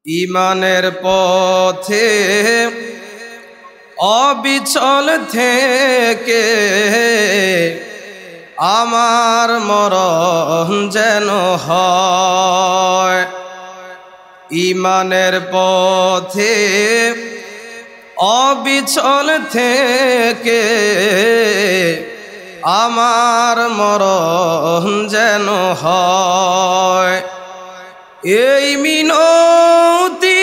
ঈমানের পথে অবিচল থেকে আমার মরণ যেন হয়। ঈমানের পথে অবিচল থেকে আমার মরণ যেন হয়। এই মিনতি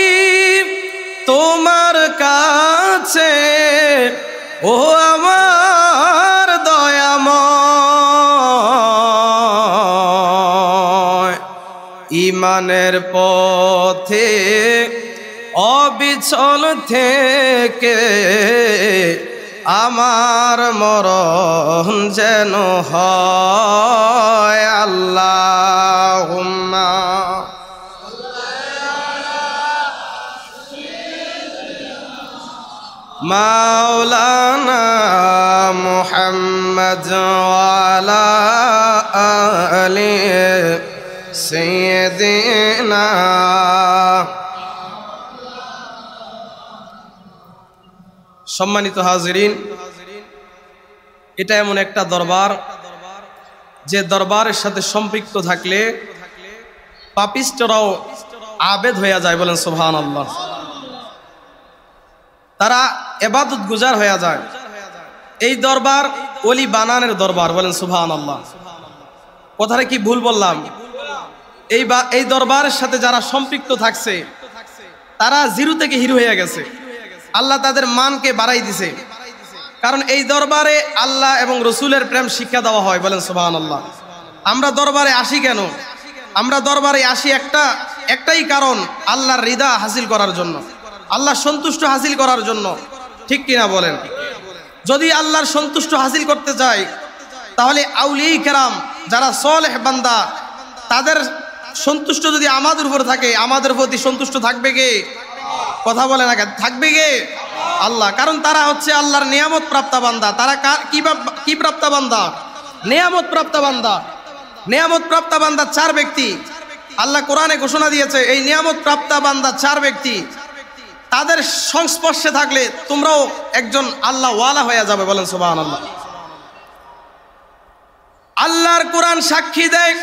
তোমার কাছে ও আমার দয়াময়। ঈমানের পথে অবিচল থেকে আমার মরণ যেন হয়। আল্লাহুম্মা মাওলানা মুহাম্মদ ওয়া আলা আলি সাইয়্যিদিনা। সম্মানিত হাজিরিন, এটা এমন একটা দরবার যে দরবারের সাথে সম্পৃক্ত থাকলে পাপিষ্টরাও আবেদ হয়ে যায়। বলেন সুবহানাল্লাহ। তারা ইবাদত গুজার হয়ে যায়। এই দরবার ওলি বানানের দরবার। বলেন সুবহানাল্লাহ। কথাটা কি ভুল বললাম? এই দরবারের সাথে যারা সম্পৃক্ত থাকছে তারা জিরো থেকে হিরো হয়ে গেছে। আল্লাহ তাদের মানকে বাড়াই দিছে, কারণ এই দরবারে আল্লাহ এবং রসুলের প্রেম শিক্ষা দেওয়া হয়। বলেন সুবহানাল্লাহ। আমরা দরবারে আসি কেন? আমরা দরবারে আসি একটাই কারণ, আল্লাহর রিদা হাসিল করার জন্য, আল্লাহ সন্তুষ্ট হাসিল করার জন্য। ঠিক কিনা বলেন? যদি আল্লাহর সন্তুষ্ট হাসিল করতে চাই তাহলে আউলিয়া কেরাম যারা সালেহ বান্দা তাদের সন্তুষ্ট যদি আমাদের উপর থাকে, আমাদের প্রতি সন্তুষ্ট থাকবে কে? কথা বলে না, থাকবে কে? আল্লাহ। কারণ তারা হচ্ছে আল্লাহর নিয়ামত প্রাপ্ত বান্দা। তারা কি প্রাপ্ত বান্দা? নিয়ামত প্রাপ্ত বান্দা। নিয়ামত প্রাপ্ত বান্দা চার ব্যক্তি। আল্লাহ কোরআনে ঘোষণা দিয়েছে এই নিয়ামত প্রাপ্ত বান্দা চার ব্যক্তি, তাদের সংস্পর্শে থাকলে তোমরাও একজন আল্লাহ ওয়ালা হয়ে যাবে। বলেন সুবহানাল্লাহ। আল্লাহর কোরআন সাক্ষী দেয়,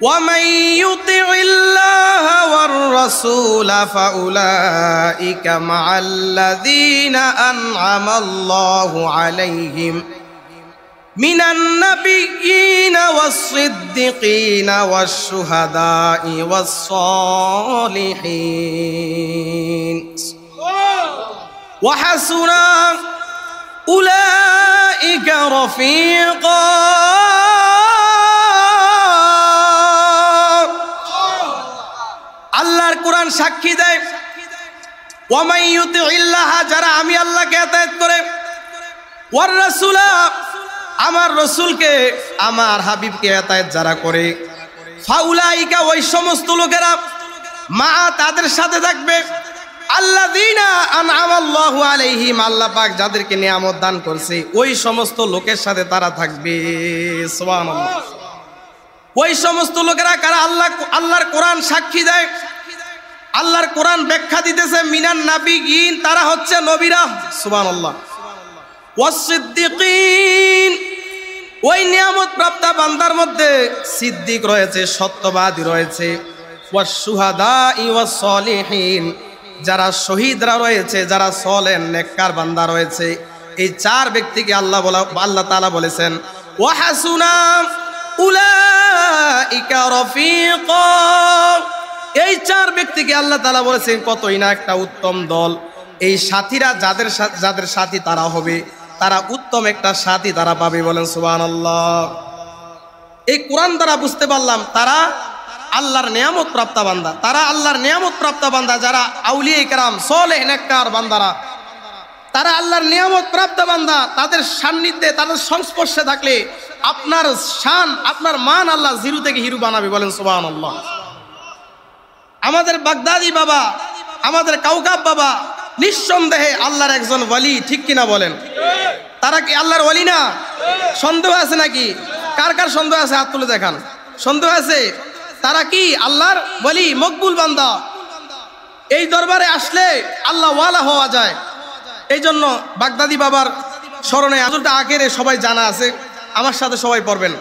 وَمَن يُطِعِ اللَّهَ وَالرَّسُولَ فَأُولَئِكَ مَعَ الَّذِينَ أَنْعَمَ اللَّهُ عَلَيْهِمْ مِنَ النَّبِيِّينَ وَالصِّدِّيقِينَ وَالشُّهَدَاءِ وَالصَّالِحِينَ وَحَسُنَ أُولَئِكَ رَفِيقًا। আল্লাহর কোরআন সাক্ষী দেয়, ওয়ামাই ইউতিল্লাহ, যারা আমি আল্লাহকে ইতাআত করে, ওয়ার রাসূলা, আমার রাসূলকে, আমার হাবিবকে ইতাআত যারা করে, ফাউলাইকা, ওই সমস্ত লোকেরা, মা, তাদের সাথে থাকবে, আল্লাযীনা আনআমাল্লাহু আলাইহিম, আল্লাহ পাক যাদেরকে নিয়ামত দান করছে ওই সমস্ত লোকের সাথে তারা থাকবে। সুবহানাল্লাহ। ওই সমস্ত লোকেরা কারা? আল্লাহর কোরআন সাক্ষী দেয়, আল্লাহর কোরআন ব্যাখ্যা দিতেছে, মিনান নাবিয়িন, তারা হচ্ছে নবীরা। সুবহানাল্লাহ। ওয়াসসিদ্দিকিন, ওই নিয়ামত প্রাপ্ত বান্দার মধ্যে সিদ্দিক রয়েছে, সত্যবাদী রয়েছে। ওয়াসশুহাদাই ওয়াসসালিহিন, যারা শহীদরা রয়েছে, যারা সলেহ নেককার বান্দা রয়েছে। এই চার ব্যক্তিকে আল্লাহ তাআলা বলেছেন ওয়া হাসুনা উলাইকা রফিকা। এই চার ব্যক্তিকে আল্লাহ তাআলা বলেছেন কতই না একটা উত্তম দল। এই সাথীরা যাদের সাথী তারা হবে, তারা উত্তম একটা সাথী তারা পাবে। বলেন সুবহানাল্লাহ। এই কোরআন দ্বারা বুঝতে পারলাম তারা আল্লাহর নিয়ামত প্রাপ্ত বান্দা। তারা আল্লাহর নিয়ামত প্রাপ্ত বান্দা, যারা আউলিয়া কেরাম সালেহ নেককার বান্দারা, তারা আল্লাহর নিয়ামত প্রাপ্ত বান্দা। তাদের সান্নিধ্যে, তাদের সংস্পর্শে থাকলে আপনার শান, আপনার মান আল্লাহ জিরো থেকে হিরো বানাবে। বলেন সুবহানাল্লাহ। আমাদের বাগদাদি বাবা, আমাদের কাউকাব বাবা নিঃসন্দেহে আল্লাহর একজন ওয়ালি। ঠিক কিনা বলেন? তারা কি আল্লাহর ওয়ালি না? সন্দেহ আছে নাকি? কার কার সন্দেহ আছে? হাত তুলে দেখান। সন্দেহ আছে? তারা কি আল্লাহর ওলি, মকবুল বান্দা। এই দরবারে আসলে আল্লাহ ওয়ালা হওয়া যায়। এই জন্য বাগদাদি বাবার স্মরণে আজলটা আখেরে সবাই জানা আছে, আমার সাথে সবাই পড়বেন।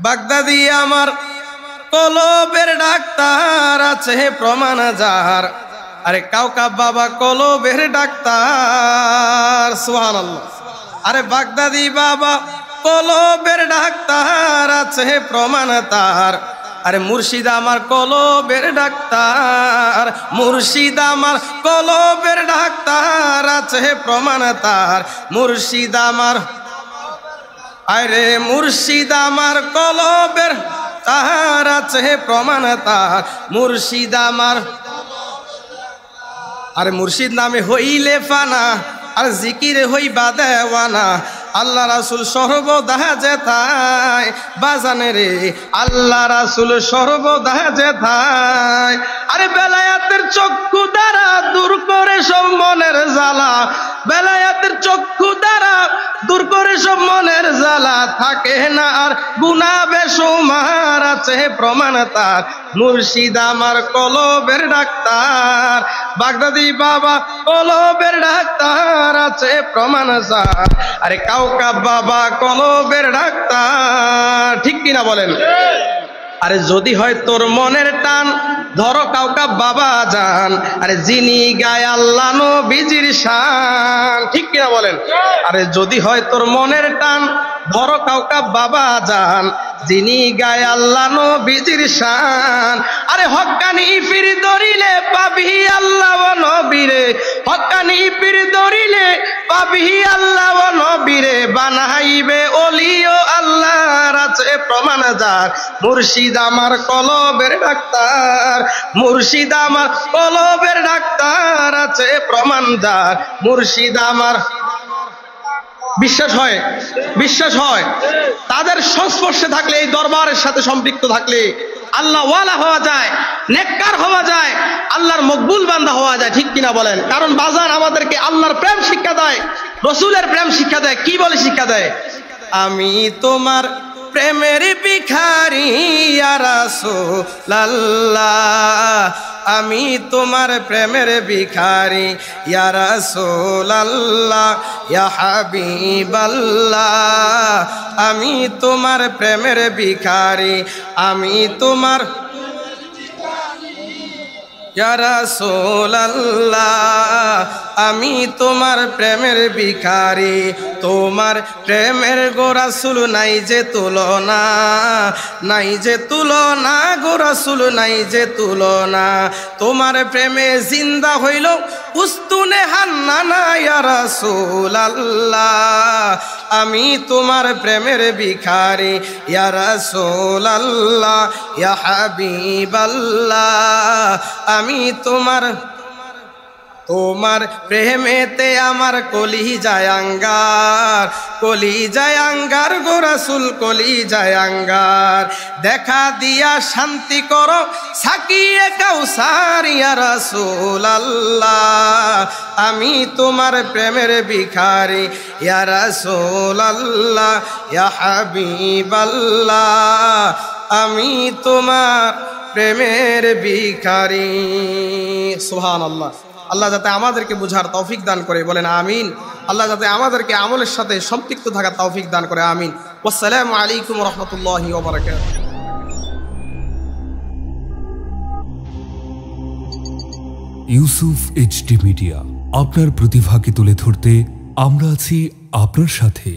বাগদাদি আমার কলবের ডাক্তার আছে প্রমাণ যার, আরে কাউকা বাবা কলবের ডাক্তার, সুবহানাল্লাহ। আরে বাগদাদি বাবা কলবের ডাক্তার আছে প্রমাণ তার, আরে মুর্শিদ আমার কলবের ডাক্তার, মুর্শিদ আমার কলবের ডাক্তার আছে প্রমাণ তার, মুর্শিদ আমার, আরে মুর্শিদ আমার কলবের তার আছে প্রমাণ তার, মুর্শিদ আমার। আরে মুর্শিদ নামে হইলে ফানা, আর জিকিরে হইবা দেওয়ানা, আল্লাহ রাসূল সর্বদা যেথায় বাজানে রে, আল্লাহ রাসূল সর্বদা যেথায়। আরে বেলায়াতের চক্ষু দ্বারা দূর করে সব মনের জ্বালা, বেলায়াতের চক্ষু দ্বারা দূর করে সব মনের জ্বালা, থাকে না আর গুনাহ বেশুমার আছে প্রমাণ তার, মুর্শিদ আমার কলবের ডাক্তার, বাগদাদি বাবা কলবের ডাক্তার আছে প্রমাণ তার, আরে কাউকা বাবা কলবের ডাক্তার, ঠিক কিনা বলেন? আরে যদি হয় তোর মনের টান, ধরো কাউকা বাবা জান, আরে যিনি গায় আল্লাহ নবীজির শান, ঠিক কিনা বলেন? আরে যদি হয় তোর মনের টান, ধরো কাউকা বাবা জান, যিনি গায় আল্লাহ নবীজির শান। আরে হক্কানি পীর ধরিলে পাবি আল্লাহ নবীরে, হক্কানি পীর ধরিলে পাবি আল্লাহ নবীরে, বানাইবে ওলিও আল্লাহর আছে প্রমাণ যার, মুর্শিদ আমার কলবের ডাক্তার, মুর্শিদ আমার কলবের ডাক্তার আছে প্রমাণ যার, মুর্শিদ আমার। বিশ্বাস হয়? বিশ্বাস হয়? তাদের সংস্পর্শে থাকলে, এই দরবারের সাথে সম্পৃক্ত থাকলে আল্লাহ ওয়ালা হওয়া যায়, নেককার হওয়া যায়, আল্লাহর মকবুল বান্দা হওয়া যায়, ঠিক কিনা বলেন? কারণ বাজান আমাদেরকে আল্লাহর প্রেম শিক্ষা দেয়, রসুলের প্রেম শিক্ষা দেয়। কি বলে শিক্ষা দেয়? আমি তোমার প্রেমের ভিখারি ইয়া রাসূলুল্লাহ, আমি তোমার প্রেমের ভিখারি ইয়া রাসূলুল্লাহ, ইয়া হাবিবাল্লাহ, আমি তোমার প্রেমের ভিখারি, আমি তোমার ইয়া রাসূলুল্লাহ, আমি তোমার প্রেমের ভিখারি, তোমার প্রেমের গো রাসূল নাই যে তুলনা, নাই যে তুলনা গো রাসূল নাই যে তুলনা, তোমার প্রেমে জিন্দা হইল উস্তুনে হান্নানা ইয়া রাসূলুল্লাহ, আমি তোমার প্রেমের ভিখারি ইয়া রাসূলুল্লাহ, ইয়া হাবিবাল্লাহ, আমি তোমার, তোমার প্রেমেতে আমার কলিজায় আঙ্গার, কলিজায় আঙ্গার গো রাসূল কলিজায় আঙ্গার, দেখা দিয়া শান্তি করো সাকিয়ে কাউসার ইয়া রাসূলুল্লাহ, আমি তোমার প্রেমের ভিখারি ইয়া রাসূলুল্লাহ, ইয়া হাবিবাল্লাহ, আমি তোমার প্রেমের ভিখারি। সুবহানাল্লাহ। আল্লাহ যাতে আমাদেরকে বুঝার তৌফিক দান করে, বলেন আমিন। আল্লাহ যাতে আমাদেরকে আমলের সাথে সম্পৃক্ত থাকার তৌফিক দান করে, আমিন। আসসালামু আলাইকুম ওয়া রাহমাতুল্লাহি ওয়া বারাকাতুহু। ইউসুফ এইচডি মিডিয়া, আপনার প্রতিভাকে তুলে ধরতে আমরা আছি আপনার সাথে।